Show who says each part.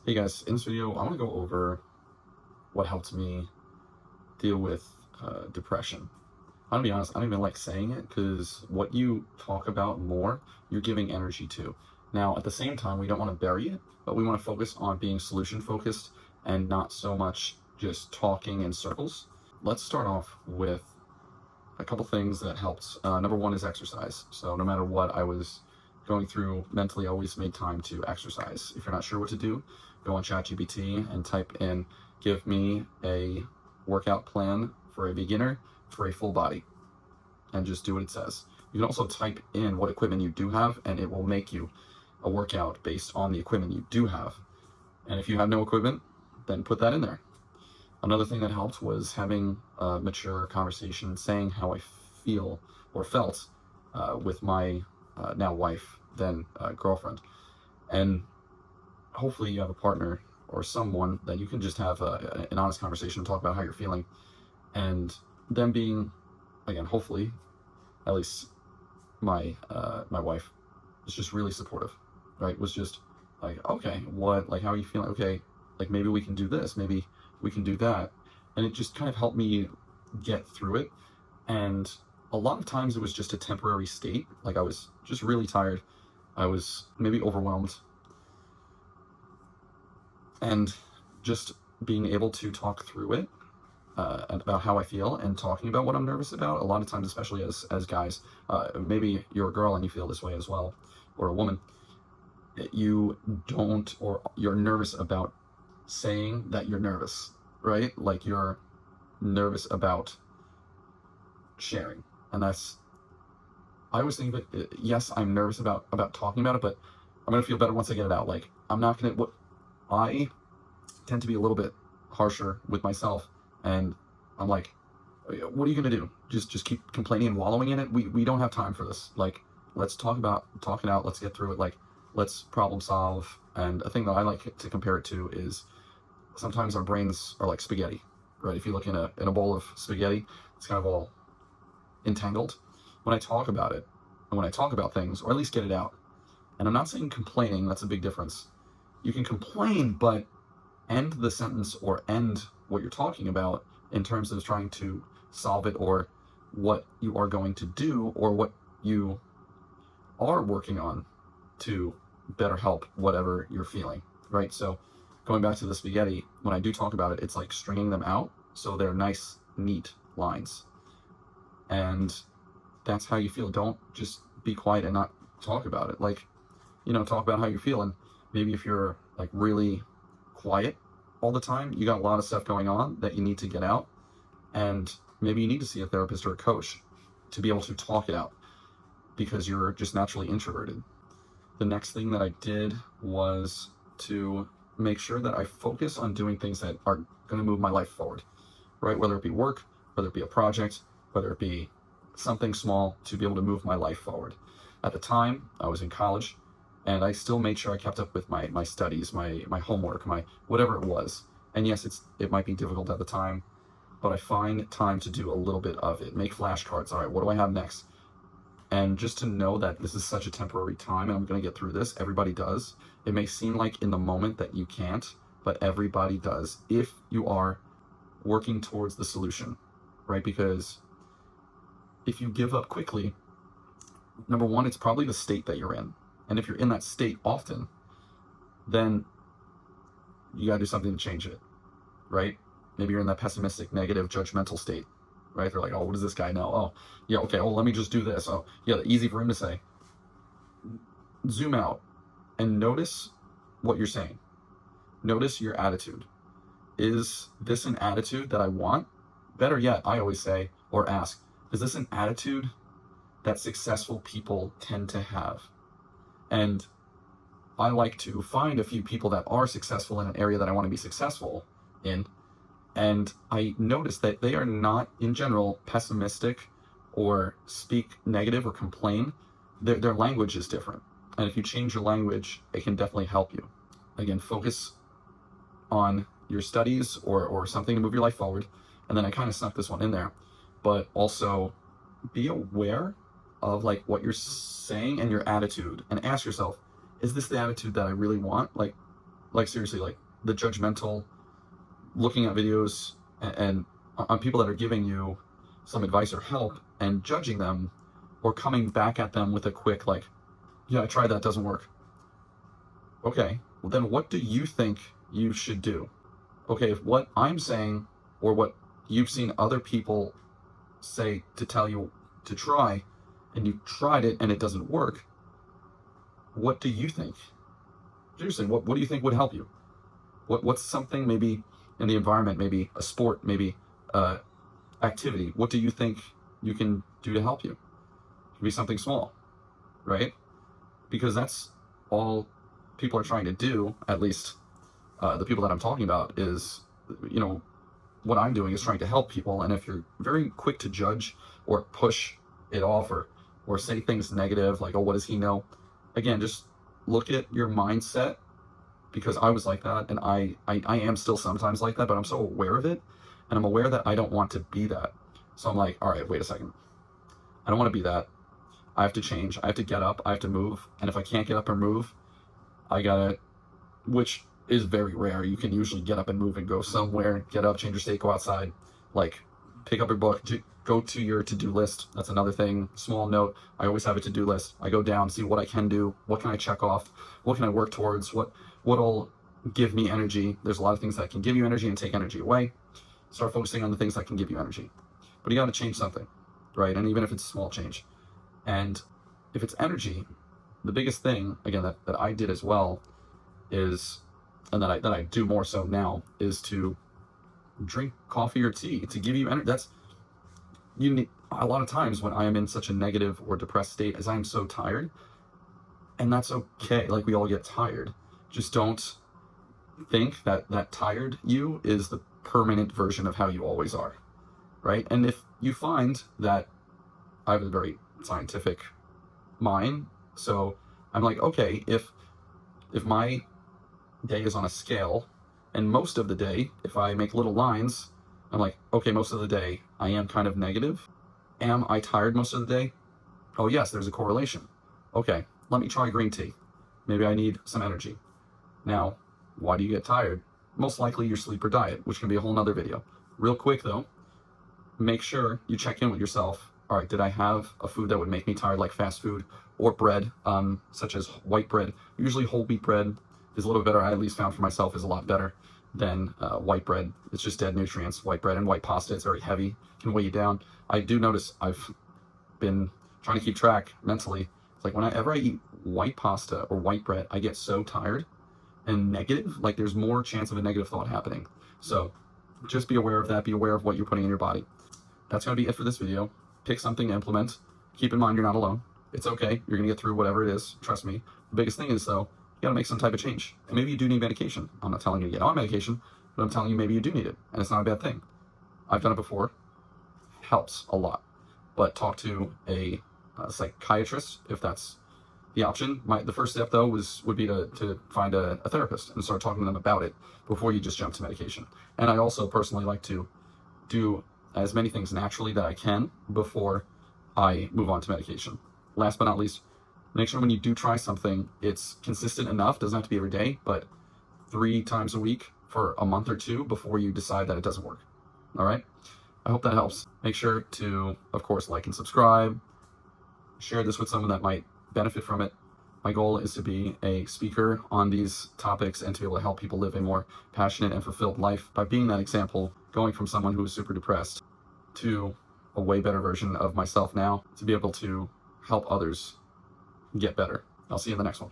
Speaker 1: Hey guys, in this video, I want to go over what helped me deal with depression. I'm gonna be honest, I don't even like saying it because what you talk about more, you're giving energy to. Now, at the same time, we don't want to bury it, but we want to focus on being solution focused and not so much just talking in circles. Let's start off with a couple things that helped. Number one is exercise. So no matter what I was going through mentally, I always made time to exercise. If you're not sure what to do, go on ChatGPT and type in, give me a workout plan for a beginner for a full body, and just do what it says. You can also type in what equipment you do have, and it will make you a workout based on the equipment you do have. And if you have no equipment, then put that in there. Another thing that helped was having a mature conversation, saying how I feel or felt with my now wife, then girlfriend. And hopefully you have a partner or someone that you can just have an honest conversation and talk about how you're feeling. And them being, again, hopefully, at least my wife was just really supportive, right? Was just like, okay, like, how are you feeling? Okay, like maybe we can do this, maybe we can do that. And it just kind of helped me get through it. And a lot of times it was just a temporary state. Like I was just really tired. I was maybe overwhelmed. And just being able to talk through it about how I feel and talking about what I'm nervous about. A lot of times, especially as guys, maybe you're a girl and you feel this way as well, or a woman, you don't, or you're nervous about saying that you're nervous, right? Like you're nervous about sharing. And that's, I always think that, yes, I'm nervous about talking about it, but I'm going to feel better once I get it out. Like I'm not going to, I tend to be a little bit harsher with myself, and I'm like, what are you going to do? Just keep complaining and wallowing in it? We don't have time for this. Like, let's talk it out. Let's get through it. Like, let's problem solve. And a thing that I like to compare it to is sometimes our brains are like spaghetti, right? If you look in a bowl of spaghetti, it's kind of all entangled. When I talk about it, and when I talk about things, or at least get it out, and I'm not saying complaining, that's a big difference. You can complain, but end the sentence or end what you're talking about in terms of trying to solve it, or what you are going to do, or what you are working on to better help whatever you're feeling, right? So going back to the spaghetti, when I do talk about it, it's like stringing them out so they're nice, neat lines. And that's how you feel. Don't just be quiet and not talk about it. Like, talk about how you're feeling. Maybe if you're like really quiet all the time, you got a lot of stuff going on that you need to get out, and maybe you need to see a therapist or a coach to be able to talk it out because you're just naturally introverted. The next thing that I did was to make sure that I focus on doing things that are going to move my life forward, right? Whether it be work, whether it be a project, whether it be something small, to be able to move my life forward. At the time, I was in college, and I still made sure I kept up with my studies, my homework, my whatever it was. And yes, it might be difficult at the time, but I find time to do a little bit of it. Make flashcards. All right, what do I have next? And just to know that this is such a temporary time and I'm going to get through this. Everybody does. It may seem like in the moment that you can't, but everybody does if you are working towards the solution, right? Because if you give up quickly, number one, it's probably the state that you're in. And if you're in that state often, then you gotta do something to change it, right? Maybe you're in that pessimistic, negative, judgmental state, right? They're like, oh, what does this guy know? Oh, yeah, okay, well, let me just do this. Oh, yeah, easy for him to say. Zoom out and notice what you're saying. Notice your attitude. Is this an attitude that I want? Better yet, I always say, or ask, is this an attitude that successful people tend to have? And I like to find a few people that are successful in an area that I want to be successful in. And I notice that they are not, in general, pessimistic or speak negative or complain. Their language is different. And if you change your language, it can definitely help you. Again, focus on your studies or something to move your life forward. And then I kind of snuck this one in there. But also be aware of like what you're saying and your attitude, and ask yourself, is this the attitude that I really want? Like like seriously, like the judgmental, looking at videos and on people that are giving you some advice or help and judging them, or coming back at them with a quick like, yeah, I tried that, doesn't work. Okay, well then what do you think you should do? Okay, if what I'm saying or what you've seen other people say to tell you to try, and you tried it and it doesn't work, what do you think? Seriously, what do you think would help you? What's something maybe in the environment, maybe a sport, maybe activity? What do you think you can do to help you? It could be something small, right? Because that's all people are trying to do, at least the people that I'm talking about, is, you know, what I'm doing is trying to help people. And if you're very quick to judge or push it off or say things negative, like, oh, what does he know? Again, just look at your mindset, because I was like that, and I am still sometimes like that, but I'm so aware of it, and I'm aware that I don't want to be that. So I'm like, all right, wait a second. I don't want to be that. I have to change. I have to get up. I have to move. And if I can't get up or move, I gotta, which is very rare. You can usually get up and move and go somewhere, get up, change your state, go outside, like pick up your book, go to your to-do list. That's another thing. Small note. I always have a to-do list. I go down, see what I can do. What can I check off? What can I work towards? What'll give me energy? There's a lot of things that can give you energy and take energy away. Start focusing on the things that can give you energy. But you got to change something, right? And even if it's a small change. And if it's energy, the biggest thing, again, that I did as well is, and that I do more so now, is to drink coffee or tea to give you energy. That's, you need, a lot of times when I am in such a negative or depressed state, as I'm so tired, and that's okay. Like, we all get tired. Just don't think that that tired you is the permanent version of how you always are, right? And if you find that, I have a very scientific mind, so I'm like, okay, if my day is on a scale, and most of the day, if I make little lines, I'm like, okay, most of the day I am kind of negative. Am I tired most of the day? Oh yes, there's a correlation. Okay, let me try green tea. Maybe I need some energy. Now, why do you get tired? Most likely your sleep or diet, which can be a whole nother video. Real quick though, make sure you check in with yourself. All right, did I have a food that would make me tired, like fast food or bread, such as white bread? Usually whole wheat bread is a little better. I at least found for myself is a lot better than white bread. It's just dead nutrients. White bread and white pasta, it's very heavy, can weigh you down. I do notice I've been trying to keep track mentally. It's like whenever I eat white pasta or white bread, I get so tired and negative. Like, there's more chance of a negative thought happening. So just be aware of that. Be aware of what you're putting in your body. That's going to be it for this video. Pick something to implement. Keep in mind you're not alone. It's okay. You're going to get through whatever it is. Trust me. The biggest thing is, though, you got to make some type of change. And maybe you do need medication. I'm not telling you to get on medication, but I'm telling you maybe you do need it. And it's not a bad thing. I've done it before. Helps a lot. But talk to a psychiatrist if that's the option. The first step, though, would be to find a therapist and start talking to them about it before you just jump to medication. And I also personally like to do as many things naturally that I can before I move on to medication. Last but not least, make sure when you do try something, it's consistent enough. Doesn't have to be every day, but 3 times a week for a month or 2 before you decide that it doesn't work. All right? I hope that helps. Make sure to, of course, like and subscribe. Share this with someone that might benefit from it. My goal is to be a speaker on these topics and to be able to help people live a more passionate and fulfilled life by being that example, going from someone who was super depressed to a way better version of myself now, to be able to help others get better. I'll see you in the next one.